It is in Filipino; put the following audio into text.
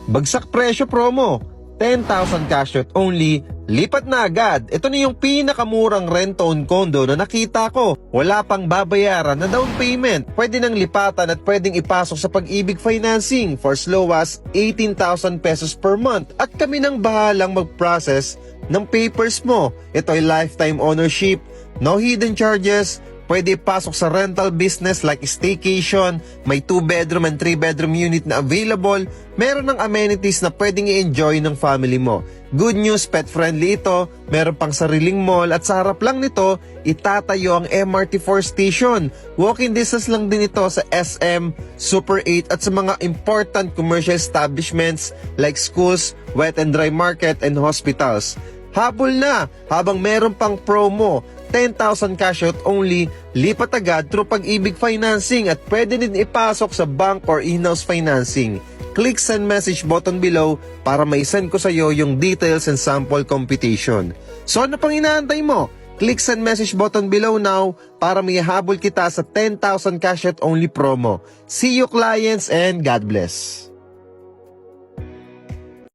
Bagsak presyo promo, 10,000 cash out only, lipat na agad. Ito na yung pinakamurang rent-own condo na nakita ko. Wala pang babayaran na down payment. Pwede nang lipatan at pwedeng ipasok sa Pag-ibig Financing for as low as 18,000 pesos per month. At kami nang bahalang mag-process ng papers mo. Ito ay lifetime ownership, no hidden charges. Pwede pasok sa rental business like staycation, may 2-bedroom and 3-bedroom unit na available, meron ng amenities na pwedeng i-enjoy ng family mo. Good news, pet-friendly ito, meron pang sariling mall at sa harap lang nito, itatayo ang MRT4 station. Walking distance lang din ito sa SM, Super 8 at sa mga important commercial establishments like schools, wet and dry market and hospitals. Habol na habang meron pang promo, 10,000 cash out only, lipat agad through Pag-ibig Financing at pwede din ipasok sa bank or in-house financing. Click send message button below para may-send ko sa iyo yung details and sample computation. So ano pang inaantay mo? Click send message button below now para may habol kita sa 10,000 cash out only promo. See you clients and God bless.